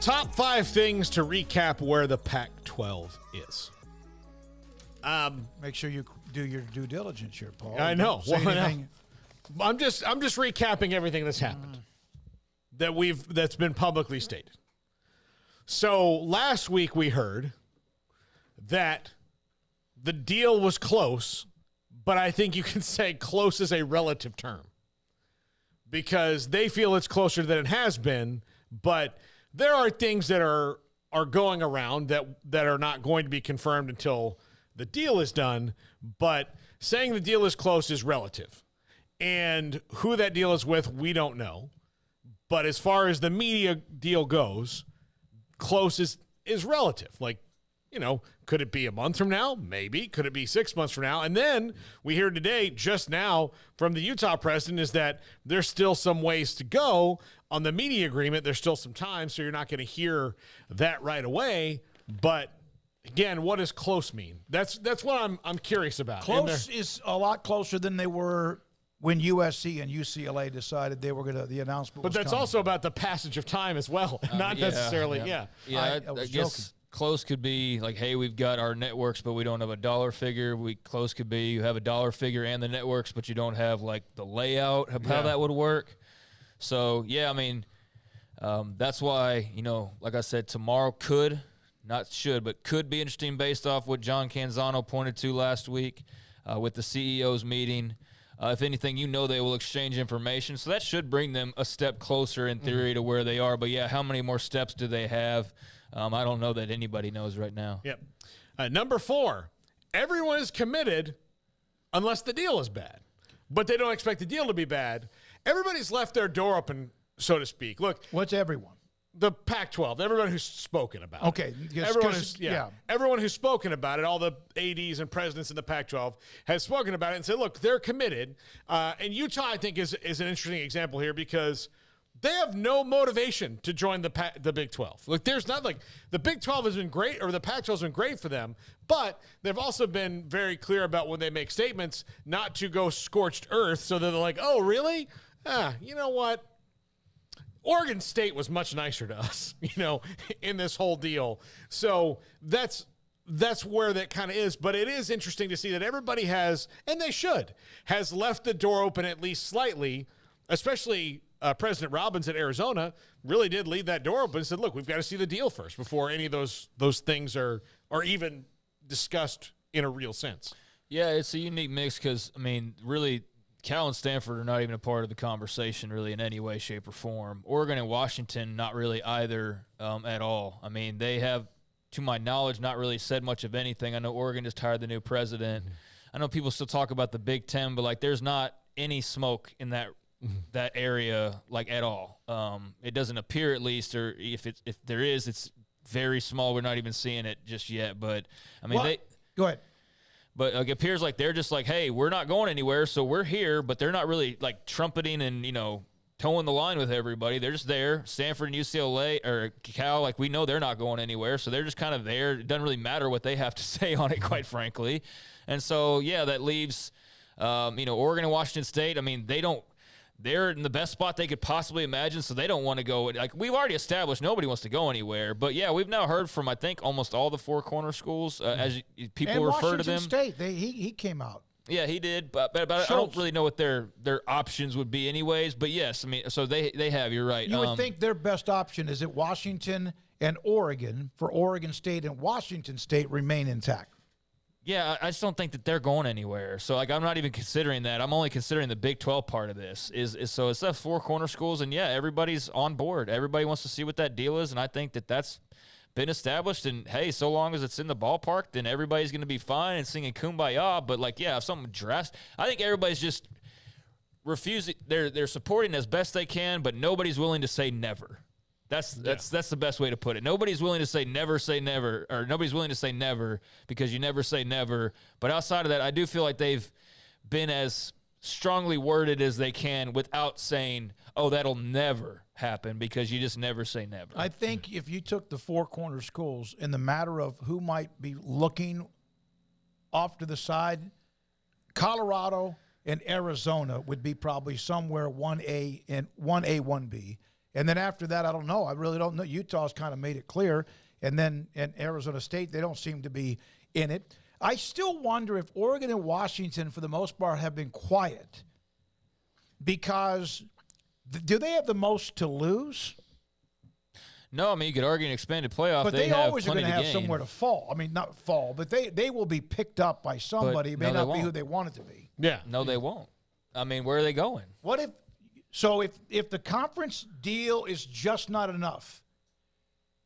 Top 5 things to recap where the Pac-12 is. Make sure you do your due diligence here, Paul. I know. Don't say anything. I'm just recapping everything that's happened that's been publicly stated. So last week we heard that the deal was close, but I think you can say close is a relative term because they feel it's closer than it has been, but there are things that are going around that are not going to be confirmed until the deal is done, but saying the deal is close is relative. And who that deal is with, we don't know. But as far as the media deal goes, close is relative. Like, could it be a month from now? Maybe. Could it be 6 months from now? And then we hear today, just now, from the Utah president, is that there's still some ways to go on the media agreement. There's still some time, so you're not going to hear that right away. But again, what does close mean? That's what I'm curious about. Close is a lot closer than they were when USC and UCLA decided they were going to, the announcement But was that's coming. also about the passage of time as well, not necessarily, Yeah, I was I guess close could be like, hey, we've got our networks, but we don't have a dollar figure. Close could be you have a dollar figure and the networks, but you don't have like the layout of how that would work. So, yeah, I mean, that's why, like I said, tomorrow could be interesting based off what John Canzano pointed to last week with the CEO's meeting. If anything, they will exchange information. So that should bring them a step closer in theory to where they are. But, yeah, how many more steps do they have? I don't know that anybody knows right now. Yep. Number 4, everyone is committed unless the deal is bad. But they don't expect the deal to be bad. Everybody's left their door open, so to speak. Look. What's everyone? The Pac-12, everyone who's spoken about it. Everyone who's spoken about it, all the ADs and presidents in the Pac-12 has spoken about it and said, look, they're committed. And Utah, I think, is an interesting example here because they have no motivation to join the Big 12. Look, there's not like the Big 12 has been great or the Pac-12 has been great for them, but they've also been very clear about when they make statements not to go scorched earth so that they're like, oh, really? You know what? Oregon State was much nicer to us, in this whole deal. So that's where that kind of is. But it is interesting to see that everybody has left the door open at least slightly, especially President Robbins at Arizona really did leave that door open and said, look, we've got to see the deal first before any of those things are even discussed in a real sense. Yeah, it's a unique mix because, really – Cal and Stanford are not even a part of the conversation really in any way, shape, or form. Oregon and Washington, not really either at all. They have, to my knowledge, not really said much of anything. I know Oregon just hired the new president. I know people still talk about the Big Ten, but, there's not any smoke in that area, at all. It doesn't appear, at least, or if there is, it's very small. We're not even seeing it just yet. But, Go ahead. But it appears like they're just like, hey, we're not going anywhere, so we're here. But they're not really trumpeting and towing the line with everybody. They're just there. Stanford and UCLA or Cal, we know they're not going anywhere, so they're just kind of there. It doesn't really matter what they have to say on it, quite frankly. And so that leaves Oregon and Washington State. They're in the best spot they could possibly imagine, so they don't want to go. We've already established nobody wants to go anywhere. But, yeah, we've now heard from, I think, almost all the Four Corner schools, as people and refer to them. Washington State, he came out. Yeah, he did, but I don't really know what their options would be anyways. But, yes, so they have. You're right. You would think their best option is that Washington and Oregon, for Oregon State and Washington State, remain intact. Yeah, I just don't think that they're going anywhere. So, I'm not even considering that. I'm only considering the Big 12 part of this. So it's the Four Corner schools, and, yeah, everybody's on board. Everybody wants to see what that deal is, and I think that that's been established. And, hey, so long as it's in the ballpark, then everybody's going to be fine and singing Kumbaya. But, if something drastic – I think everybody's just refusing – they're supporting as best they can, but nobody's willing to say never. That's the best way to put it. Nobody's willing to say never, or nobody's willing to say never because you never say never. But outside of that, I do feel like they've been as strongly worded as they can without saying, oh, that'll never happen, because you just never say never. I think if you took the Four Corner schools in the matter of who might be looking off to the side, Colorado and Arizona would be probably somewhere 1A, 1B. And then after that, I don't know. I really don't know. Utah's kind of made it clear. And then in Arizona State, they don't seem to be in it. I still wonder if Oregon and Washington, for the most part, have been quiet because do they have the most to lose? No, I mean, you could argue an expanded playoff. But they always are going to have somewhere to fall. I mean, not fall, but they will be picked up by somebody. It may not be who they want it to be. Yeah. No, they won't. I mean, where are they going? What if if the conference deal is just not enough,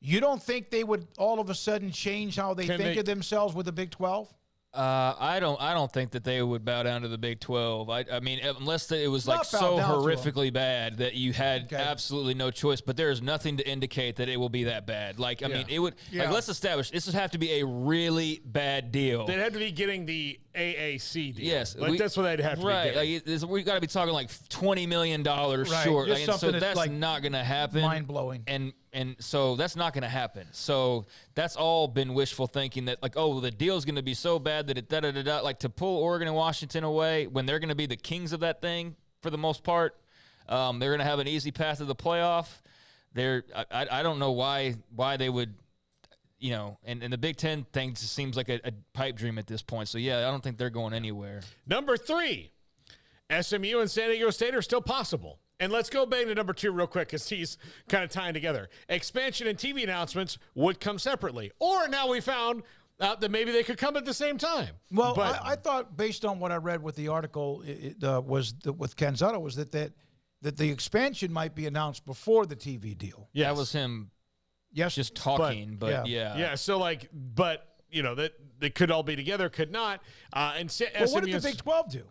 you don't think they would all of a sudden change how they think of themselves with the Big 12? I don't think that they would bow down to the Big 12. I mean, unless it was like so horrifically bad that you had absolutely no choice. But there is nothing to indicate that it will be that bad. Like, I mean, it would. Yeah. Like, let's establish this would have to be a really bad deal. They'd have to be getting the AAC deal. Yes, like that's what they'd have to be getting. Like, we got to be talking like $20 million short. Like, and so that's like not going to happen. Mind blowing. And so that's not going to happen. So that's all been wishful thinking that, like, oh, the deal's going to be so bad that it da-da-da-da. Like, to pull Oregon and Washington away when they're going to be the kings of that thing for the most part. They're going to have an easy path to the playoff. I don't know why they would, you know, and the Big Ten thing just seems like a pipe dream at this point. So, yeah, I don't think they're going anywhere. Number 3, SMU and San Diego State are still possible. And let's go back to number 2 real quick because he's kind of tying together. Expansion and TV announcements would come separately. Or now we found out that maybe they could come at the same time. Well, but I thought based on what I read with the article with Canzano was that the expansion might be announced before the TV deal. Yeah, that was him just talking. But yeah. Yeah, so like, but, you know, that they could all be together, could not. And well, what did the Big 12 do?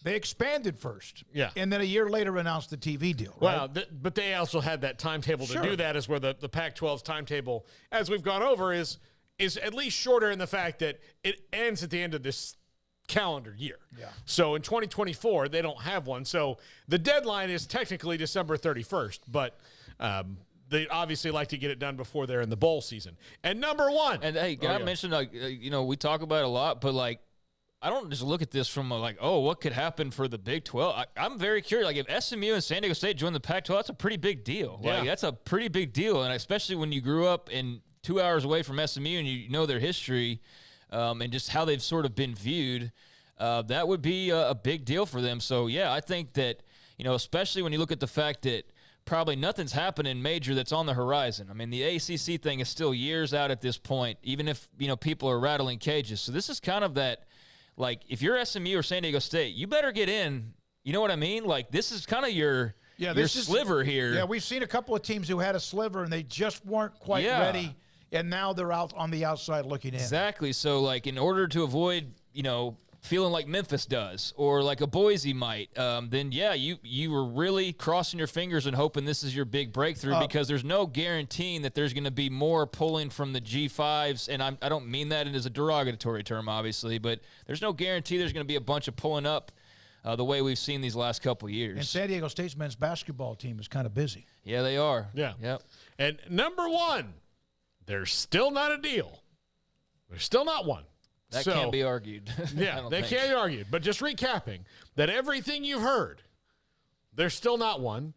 They expanded first, and then a year later announced the TV deal. Right? Well, but they also had that timetable to do that, is where the Pac-12's timetable, as we've gone over, is at least shorter in the fact that it ends at the end of this calendar year. Yeah. So in 2024, they don't have one. So the deadline is technically December 31st, but they obviously like to get it done before they're in the bowl season. And number 1. And, hey, I mentioned, you know, we talk about it a lot, but, like, I don't just look at this from what could happen for the Big 12. I'm very curious. Like, if SMU and San Diego State join the Pac-12, that's a pretty big deal. Yeah. Like, that's a pretty big deal, and especially when you grew up in 2 hours away from SMU and you know their history and just how they've sort of been viewed, that would be a big deal for them. So, yeah, I think that, you know, especially when you look at the fact that probably nothing's happening major that's on the horizon. I mean, the ACC thing is still years out at this point, even if, you know, people are rattling cages. So this is kind of that. Like, if you're SMU or San Diego State, you better get in. You know what I mean? Like, this is kind of your sliver here. Yeah, we've seen a couple of teams who had a sliver, and they just weren't quite ready, and now they're out on the outside looking in. Exactly. So, like, in order to avoid, you know, feeling like Memphis does or like a Boise might, then, yeah, you were really crossing your fingers and hoping this is your big breakthrough because there's no guaranteeing that there's going to be more pulling from the G5s. And I don't mean that as a derogatory term, obviously, but there's no guarantee there's going to be a bunch of pulling up the way we've seen these last couple of years. And San Diego State's men's basketball team is kind of busy. Yeah, they are. Yeah. Yep. And number 1, there's still not a deal. There's still not one. That can't be argued. Yeah, they can't be argued. But just recapping, that everything you've heard, there's still not one,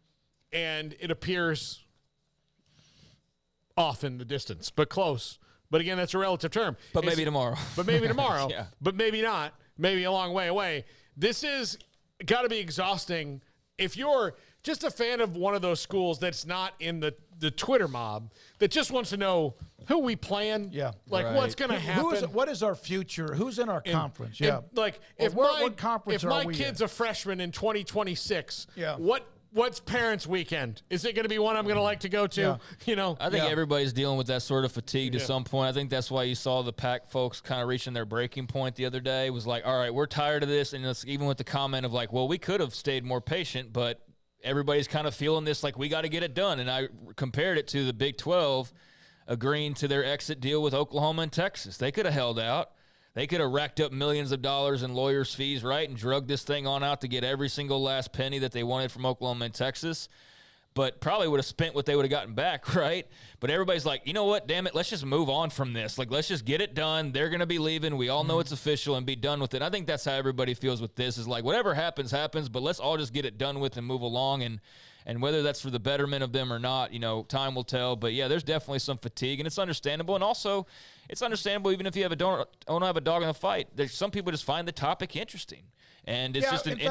and it appears off in the distance, but close. But again, that's a relative term. But maybe tomorrow. But maybe tomorrow. Yeah. But maybe not. Maybe a long way away. This is got to be exhausting if you're just a fan of one of those schools that's not in the Twitter mob that just wants to know who we playing. Yeah. Like, what's going to happen? What is our future? Who's in our conference? Yeah. Like, if my kid's a freshman in 2026, what's parents' weekend? Is it going to be one I'm going to like to go to? Yeah. You know, I think everybody's dealing with that sort of fatigue to some point. I think that's why you saw the PAC folks kind of reaching their breaking point the other day. It was like, all right, we're tired of this. And it's even with the comment of like, well, we could have stayed more patient, but everybody's kind of feeling this like we got to get it done. And I compared it to the Big 12 agreeing to their exit deal with Oklahoma and Texas. They could have held out. They could have racked up millions of dollars in lawyers' fees, right, and drugged this thing on out to get every single last penny that they wanted from Oklahoma and Texas, but probably would have spent what they would have gotten back, right? But everybody's like, you know what, damn it, let's just move on from this. Like, let's just get it done. They're going to be leaving. We all know it's official and be done with it. I think that's how everybody feels with this is like, whatever happens, happens, but let's all just get it done with and move along. And And whether that's for the betterment of them or not, time will tell. But yeah, there's definitely some fatigue, and it's understandable. And also, it's understandable even if you don't have a dog in the fight. There's some people just find the topic interesting, and it's Yeah, just an in fact,